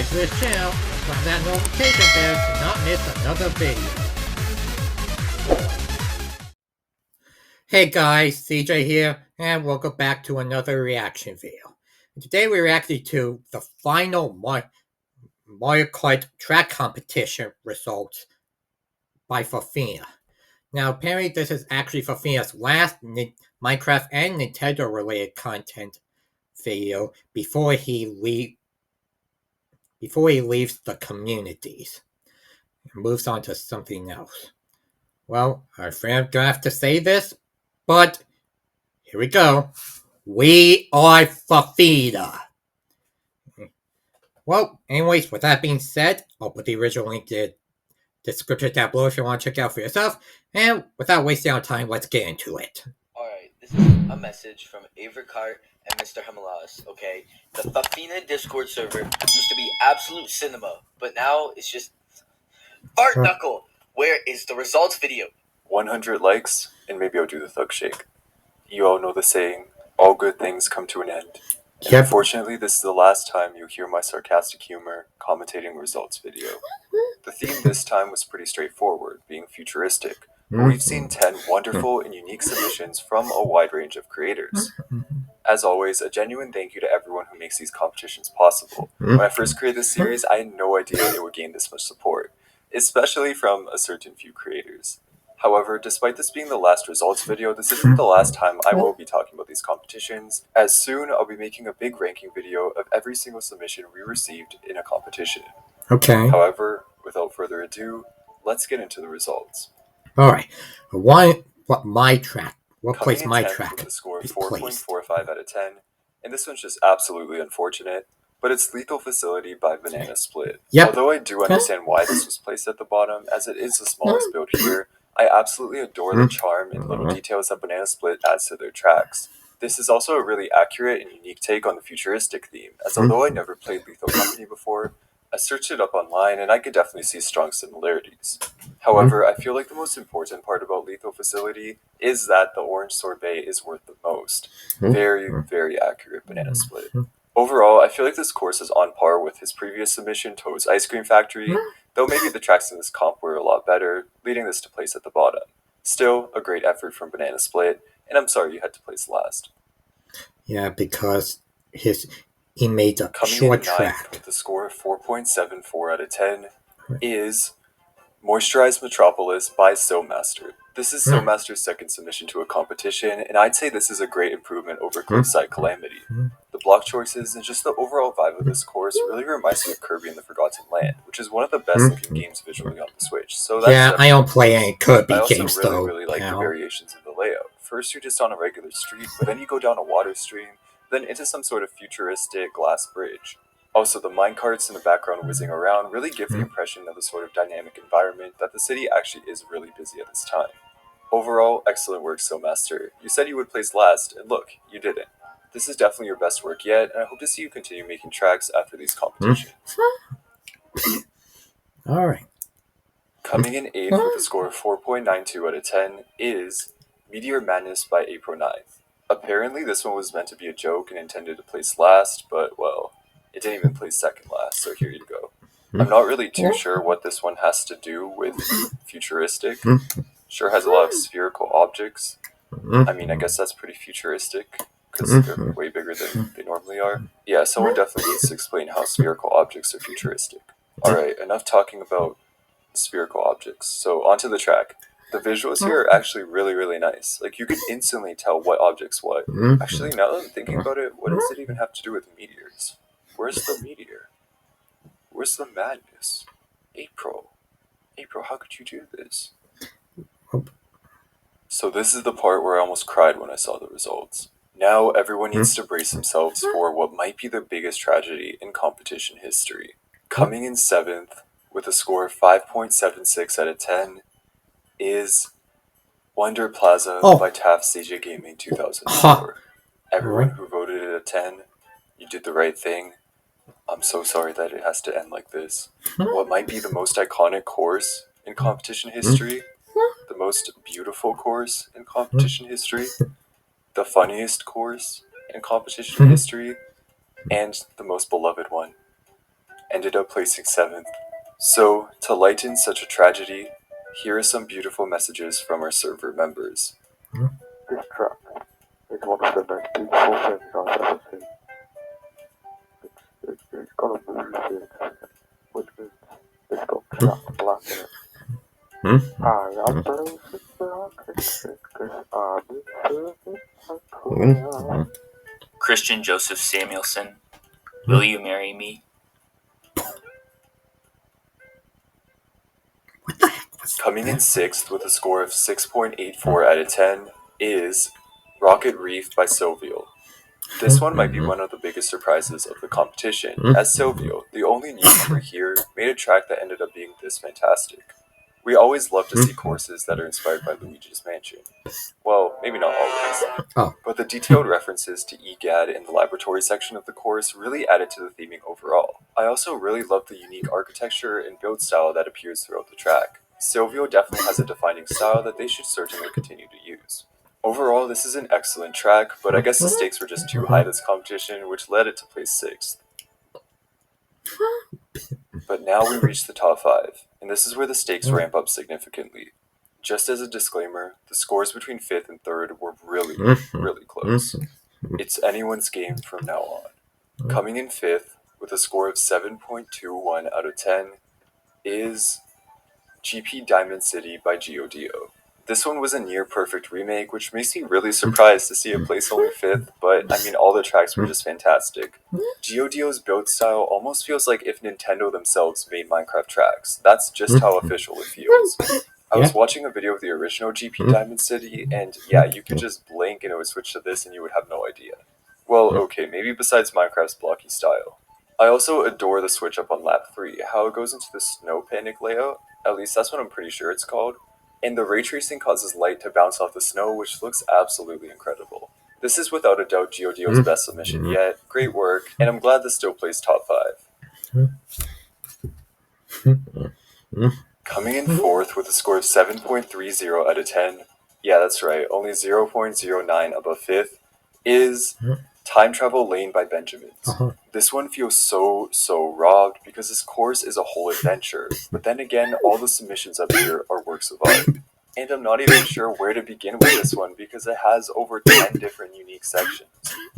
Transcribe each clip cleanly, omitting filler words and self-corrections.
subscribe to this channel and press that notification bell to not miss another video. Hey guys, CJ here, and welcome back to another reaction video. Today we're reacting to the final Mario Kart track competition results by Fuffina. Now apparently this is actually Fuffina's last Minecraft and Nintendo related content video before he leaves the communities and moves on to something else. Well, I'm gonna have to say this, but here we go. We are Fuffina. Well, anyways, with that being said, I'll put the original link in the description down below if you want to check it out for yourself. And without wasting our time, let's get into it. Alright, this is a message from Avercart and Mr. Himalas, okay? The Fuffina Discord server used to be absolute cinema, but now it's just fart knuckle. Where is the results video? 100 likes, and maybe I'll do the thug shake. You all know the saying, all good things come to an end. And unfortunately, this is the last time you'll hear my sarcastic humor commentating results video. The theme this time was pretty straightforward, being futuristic, but we've seen 10 wonderful and unique submissions from a wide range of creators. As always, a genuine thank you to everyone who makes these competitions possible. When I first created this series, I had no idea it would gain this much support, especially from a certain few creators. However, despite this being the last results video, this isn't the last time I will be talking about these competitions, as soon I'll be making a big ranking video of every single submission we received in a competition. Okay. However, without further ado, let's get into the results. Alright. What place my track? With a score of 4.45 out of 10, and this one's just absolutely unfortunate, but it's Lethal Facility by Banana Split. Yep. Although I do understand why this was placed at the bottom, as it is the smallest build here, I absolutely adore the charm and little details that Banana Split adds to their tracks. This is also a really accurate and unique take on the futuristic theme, as although I never played Lethal Company before, I searched it up online and I could definitely see strong similarities. However, I feel like the most important part about Lethal Facility is that the orange sorbet is worth the most. Very, very accurate Banana Split. Overall, I feel like this course is on par with his previous submission, Toad's Ice Cream Factory, though maybe the tracks in this comp were a lot better, leading this to place at the bottom. Still, a great effort from Banana Split, and I'm sorry you had to place last. Yeah, because he made a Coming short in at track. 9th with a score of 4.74 out of 10 is Moisturized Metropolis by Master. This is Master's second submission to a competition, and I'd say this is a great improvement over Cliffside Calamity. The block choices and just the overall vibe of this course really reminds me of Kirby and the Forgotten Land, which is one of the best looking games visually on the Switch. So that's yeah, I don't play any Kirby games though. I also really like the variations in the layout. First you're just on a regular street, but then you go down a water stream, then into some sort of futuristic glass bridge. Also, the minecarts in the background whizzing around really give the impression of a sort of dynamic environment that the city actually is really busy at this time. Overall, excellent work, Master. You said you would place last, and look, you didn't. This is definitely your best work yet, and I hope to see you continue making tracks after these competitions. Alright. Coming in 8th with a score of 4.92 out of 10 is Meteor Madness by April 9th. Apparently this one was meant to be a joke and intended to place last, but well, it didn't even place second last, so here you go. I'm not really too sure what this one has to do with futuristic. Sure has a lot of spherical objects. I mean, I guess that's pretty futuristic, because they're way bigger than they normally are. Yeah, someone definitely needs to explain how spherical objects are futuristic. Alright, enough talking about spherical objects, so onto the track. The visuals here are actually really, really nice. Like, you can instantly tell what object's what. Actually, now that I'm thinking about it, what does it even have to do with meteors? Where's the meteor? Where's the madness? April, how could you do this? So this is the part where I almost cried when I saw the results. Now everyone needs to brace themselves for what might be the biggest tragedy in competition history. Coming in 7th with a score of 5.76 out of 10 is Wonder Plaza by TAF CJ Gaming 2004. Everyone who voted it a 10, you did the right thing. I'm so sorry that it has to end like this. What might be the most iconic course in competition history, the most beautiful course in competition history, the funniest course in competition history, and the most beloved one. ended up placing 7th. So, to lighten such a tragedy, here are some beautiful messages from our server members. This track is one of the most beautiful things I've ever seen. It's got a blue shade, which means it's got track black in it. I am perfect, because I'm imperfect, I'm cool. Christian Joseph Samuelson, will you marry me? Coming in 6th with a score of 6.84 out of 10 is Rocket Reef by Silvio. This one might be one of the biggest surprises of the competition, as Silvio, the only newcomer here, made a track that ended up being this fantastic. We always love to see courses that are inspired by Luigi's Mansion. Well, maybe not always, but the detailed references to EGAD in the laboratory section of the course really added to the theming overall. I also really love the unique architecture and build style that appears throughout the track. Silvio definitely has a defining style that they should certainly continue to use. Overall, this is an excellent track, but I guess the stakes were just too high this competition, which led it to place 6th. But now we reach the top 5, and this is where the stakes ramp up significantly. Just as a disclaimer, the scores between 5th and 3rd were really close. It's anyone's game from now on. Coming in 5th, with a score of 7.21 out of 10, is GP Diamond City by GeoDeo. This one was a near-perfect remake, which makes me really surprised to see it place only 5th, but I mean, all the tracks were just fantastic. GeoDeo's build style almost feels like if Nintendo themselves made Minecraft tracks. That's just how official it feels. I was watching a video of the original GP Diamond City, and yeah, you could just blink and it would switch to this and you would have no idea. Well, okay, maybe besides Minecraft's blocky style. I also adore the switch up on lap 3, how it goes into the Snow Panic layout, at least that's what I'm pretty sure it's called, and the ray tracing causes light to bounce off the snow, which looks absolutely incredible. This is without a doubt GeoDeo's best submission yet, great work, and I'm glad this still plays top 5. Coming in 4th with a score of 7.30 out of 10, yeah that's right, only 0.09 above 5th, is Time Travel Lane by Benjamins. This one feels so robbed because this course is a whole adventure, but then again, all the submissions up here are works of art. And I'm not even sure where to begin with this one because it has over 10 different unique sections.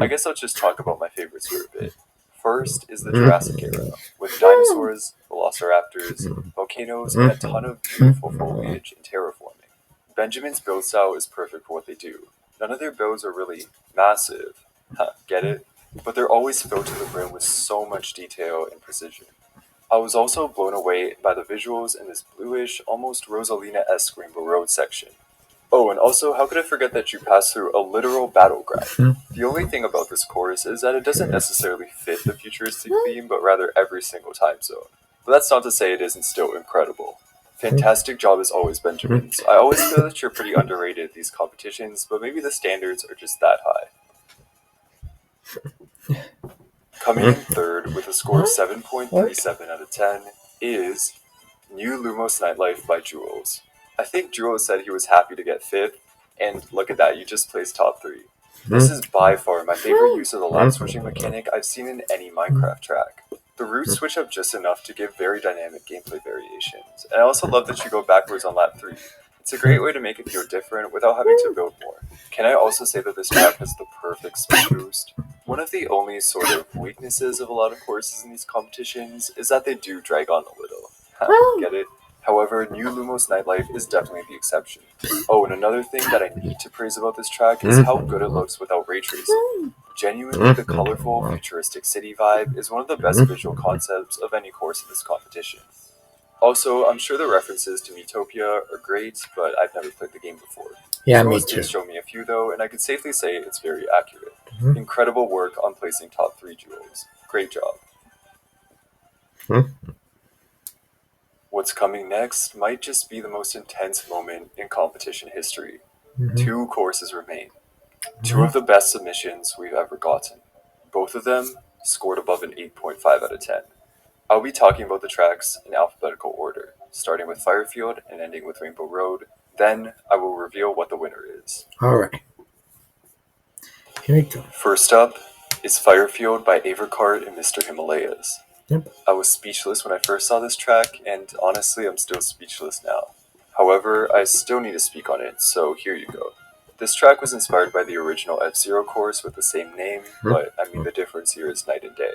I guess I'll just talk about my favorites for a bit. First is the Jurassic era, with dinosaurs, velociraptors, volcanoes, and a ton of beautiful foliage and terraforming. Benjamin's build style is perfect for what they do. None of their builds are really massive, get it? But they're always filled to the brim with so much detail and precision. I was also blown away by the visuals in this bluish, almost Rosalina-esque Rainbow Road section. Oh, and also, how could I forget that you pass through a literal battleground? The only thing about this course is that it doesn't necessarily fit the futuristic theme, but rather every single time zone. But that's not to say it isn't still incredible. Fantastic job as always, Benjamins. I always feel that you're pretty underrated at these competitions, but maybe the standards are just that high. Coming in 3rd with a score of 7.37 out of 10 is New Lumos Nightlife by Jules. I think Jules said he was happy to get 5th, and look at that, you just placed top 3. This is by far my favorite use of the line switching mechanic I've seen in any Minecraft track. The routes switch up just enough to give very dynamic gameplay variations, and I also love that you go backwards on lap 3. It's a great way to make it feel different without having to build more. Can I also say that this track has the perfect speed boost? One of the only sort of weaknesses of a lot of courses in these competitions is that they do drag on a little. Get it? However, New Lumos Nightlife is definitely the exception. Oh, and another thing that I need to praise about this track is how good it looks without ray tracing. Genuinely, the colorful, futuristic city vibe is one of the best visual concepts of any course in this competition. Also, I'm sure the references to Miitopia are great, but I've never played the game before. Yeah, me Jules too. did show me a few though, and I can safely say it's very accurate. Incredible work on placing top 3, Jules. Great job. What's coming next might just be the most intense moment in competition history. 2 courses remain. 2 of the best submissions we've ever gotten. Both of them scored above an 8.5 out of 10. I'll be talking about the tracks in alphabetical order, starting with Firefield and ending with Rainbow Road. Then I will reveal what the winner is. Alright. Here we go. First up is Firefield by Avercart and Mr. Himalayas. Yep. I was speechless when I first saw this track, and honestly, I'm still speechless now. However, I still need to speak on it, so here you go. This track was inspired by the original F-Zero course with the same name, but I mean the difference here is night and day.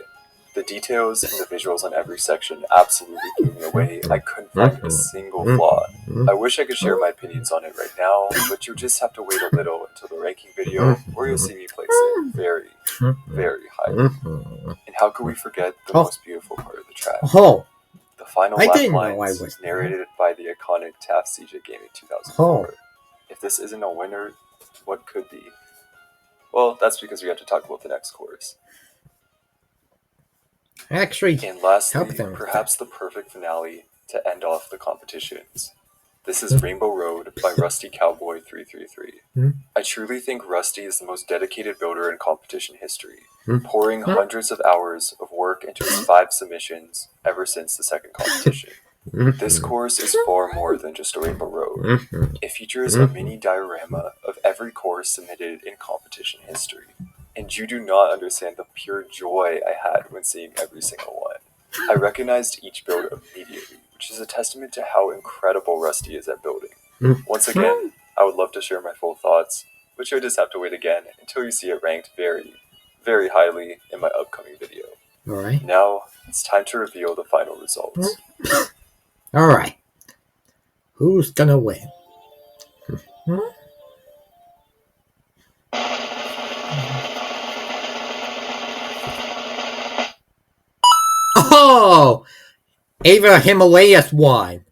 The details and the visuals on every section absolutely blew me away. I couldn't find a single flaw. I wish I could share my opinions on it right now, but you'll just have to wait a little until the ranking video, where you'll see me place it very, very highly. And how could we forget the most beautiful part of the track? Oh, The final I lap didn't know I lines, was narrated by the iconic Taft CJ game in 2004. If this isn't a winner, what could be? Well, that's because we have to talk about the next chorus. actually, And lastly, help them with perhaps the perfect finale to end off the competitions. This is Rainbow Road by Rusty Cowboy 333. I truly think Rusty is the most dedicated builder in competition history, pouring hundreds of hours of work into his 5 submissions ever since the second competition. This course is far more than just a Rainbow Road. It features a mini diorama of every course submitted in competition history. And you do not understand the pure joy I had when seeing every single one. I recognized each build immediately, which is a testament to how incredible Rusty is at building. Once again, I would love to share my full thoughts, but you'll just have to wait again until you see it ranked very, very highly in my upcoming video. Alright. Now, it's time to reveal the final results. Alright. Who's gonna win? Oh! Ava Himalayas won.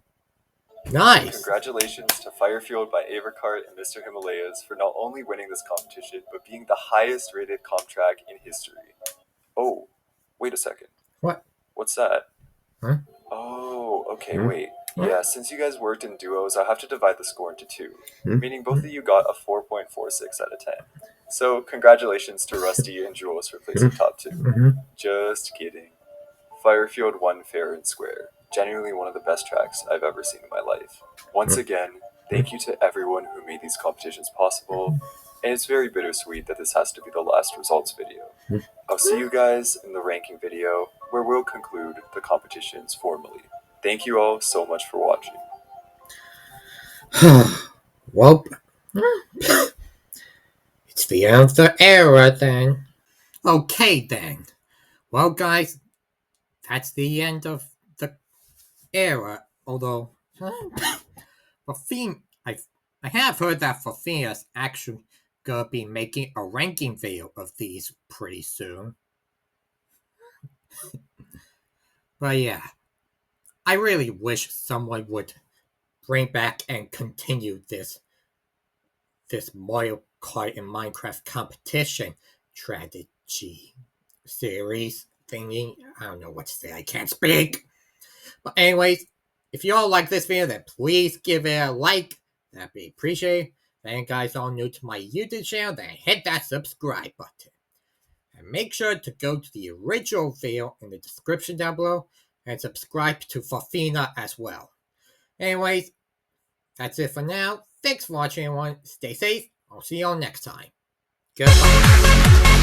Nice. Congratulations to Firefield by Avercart and Mr. Himalayas for not only winning this competition, but being the highest rated comp track in history. Oh, wait a second. What? What's that? Huh? Oh, okay, wait. Yeah, since you guys worked in duos, I'll have to divide the score into 2, meaning both of you got a 4.46 out of 10. So, congratulations to Rusty and Jules for placing top 2. Just kidding. Firefield won fair and square. Genuinely one of the best tracks I've ever seen in my life. Once again, thank you to everyone who made these competitions possible, and it's very bittersweet that this has to be the last results video. I'll see you guys in the ranking video, where we'll conclude the competitions formally. Thank you all so much for watching. Well, it's the end of the era then. Okay then. Well guys, that's the end of the era, although Fuffina, I have heard that Fuffina's actually gonna be making a ranking video of these pretty soon. But yeah, I really wish someone would bring back and continue this Mario Kart and Minecraft competition strategy series thingy. I don't know what to say. I can't speak. But anyways, if you all like this video, then please give it a like. That'd be appreciated. And guys all new to my YouTube channel, then hit that subscribe button. And make sure to go to the original video in the description down below and subscribe to Fuffina as well. Anyways, that's it for now. Thanks for watching everyone. Stay safe. I'll see you all next time. Goodbye.